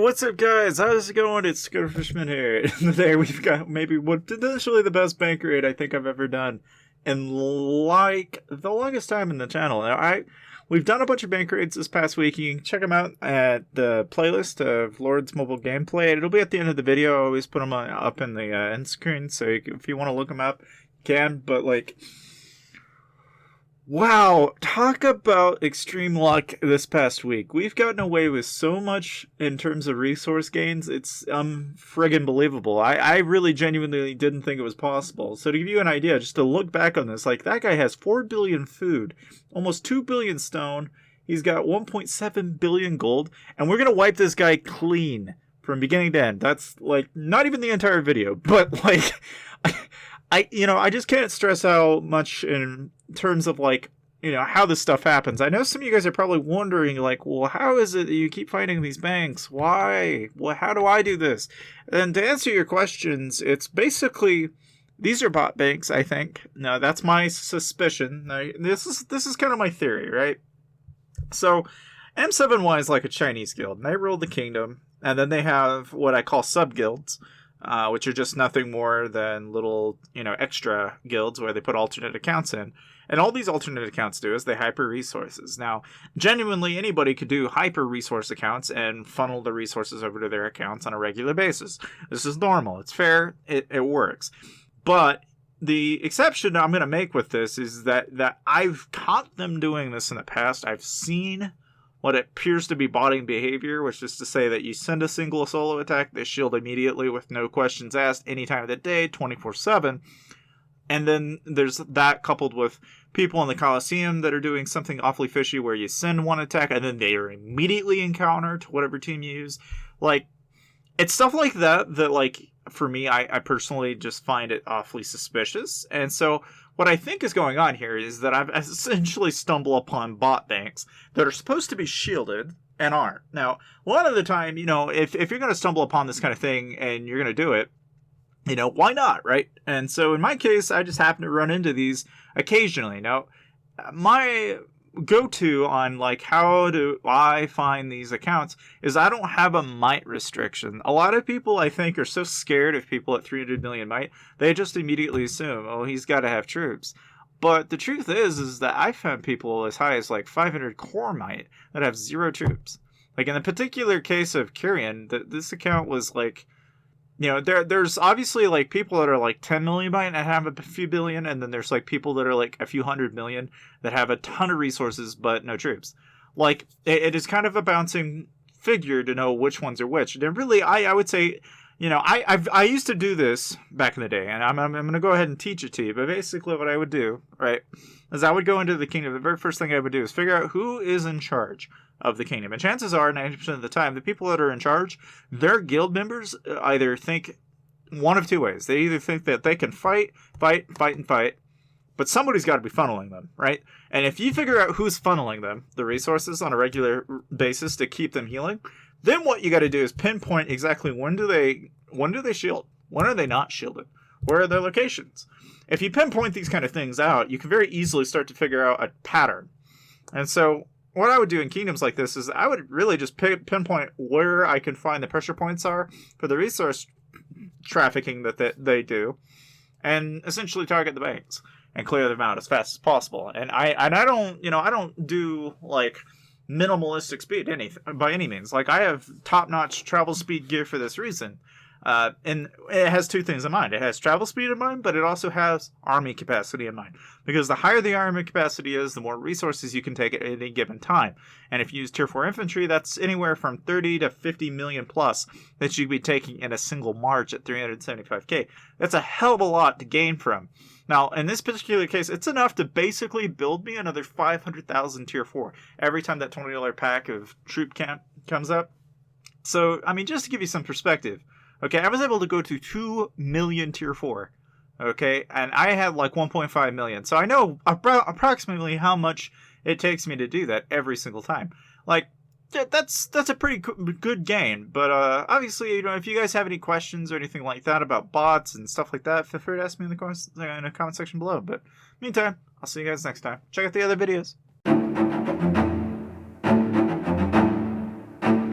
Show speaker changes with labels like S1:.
S1: what's up, guys? How's it going? It's Scooter Fishman here. And today we've got maybe potentially the best bank raid I think I've ever done in like the longest time in the channel. Now, we've done a bunch of bank raids this past week. You can check them out at the playlist of Lord's Mobile Gameplay. It'll be at the end of the video. I always put them up in the end screen, so if you want to look them up, you can. But like, wow, talk about extreme luck this past week. We've gotten away with so much in terms of resource gains. It's friggin' believable. I really genuinely didn't think it was possible. So to give you an idea, just to look back on this, like that guy has 4 billion food, almost 2 billion stone. He's got 1.7 billion gold, and we're going to wipe this guy clean from beginning to end. That's like not even the entire video, but like I just can't stress how much in terms of like, how this stuff happens. I know some of you guys are probably wondering like, well, how is it that you keep fighting these banks? Why? Well, how do I do this? And to answer your questions, it's basically, these are bot banks, I think. Now, that's my suspicion. Now, this is kind of my theory, right? So, M7Y is like a Chinese guild, and they rule the kingdom, and then they have what I call sub-guilds, which are just nothing more than little, extra guilds where they put alternate accounts in. And all these alternate accounts do is they hyper resources. Now, genuinely, anybody could do hyper resource accounts and funnel the resources over to their accounts on a regular basis. This is normal. It's fair. It works. But the exception I'm going to make with this is that I've caught them doing this in the past. I've seen what appears to be botting behavior, which is to say that you send a single solo attack, they shield immediately with no questions asked, any time of the day, 24/7. And then there's that coupled with people in the Coliseum that are doing something awfully fishy where you send one attack and then they are immediately encountered to whatever team you use. Like, it's stuff like that like, for me, I personally just find it awfully suspicious. And so what I think is going on here is that I've essentially stumbled upon bot banks that are supposed to be shielded and aren't. Now, a lot of the time, if you're going to stumble upon this kind of thing and you're going to do it, why not, right? And so in my case, I just happen to run into these occasionally. Now, my go-to on like how do I find these accounts is I don't have a might restriction. A lot of people, I think, are so scared of people at 300 million might, they just immediately assume, oh, he's got to have troops. But the truth is that I found people as high as like 500 core might that have 0 troops. Like in the particular case of Kyrian, this account was like, there's obviously like people that are like 10 million might and have a few billion, and then there's like people that are like a few 100 million that have a ton of resources but no troops. Like it is kind of a bouncing figure to know which ones are which. And really, I would say, I used to do this back in the day, and I'm going to go ahead and teach it to you. But basically, what I would do, right, is I would go into the kingdom. The very first thing I would do is figure out who is in charge of the kingdom. And chances are, 90% of the time, the people that are in charge, their guild members either think one of two ways. They either think that they can fight, but somebody's got to be funneling them, right? And if you figure out who's funneling them, the resources on a regular basis to keep them healing, then what you got to do is pinpoint exactly when do they shield? When are they not shielded? Where are their locations? If you pinpoint these kind of things out, you can very easily start to figure out a pattern. And so what I would do in kingdoms like this is I would really just pinpoint where I can find the pressure points are for the resource trafficking that they do, and essentially target the banks and clear them out as fast as possible. And I don't do like minimalistic speed by any means. Like, I have top-notch travel speed gear for this reason. And it has two things in mind. It has travel speed in mind, but it also has army capacity in mind. Because the higher the army capacity is, the more resources you can take at any given time. And if you use tier 4 infantry, that's anywhere from 30 to 50 million plus that you'd be taking in a single march at 375k. That's a hell of a lot to gain from. Now, in this particular case, it's enough to basically build me another 500,000 tier 4 every time that $20 pack of troop camp comes up. So, I mean, just to give you some perspective, okay, I was able to go to 2 million tier 4, okay, and I had like 1.5 million. So I know approximately how much it takes me to do that every single time. Like, that's a pretty good gain. But obviously, if you guys have any questions or anything like that about bots and stuff like that, feel free to ask me in the comment section below. But meantime, I'll see you guys next time. Check out the other videos.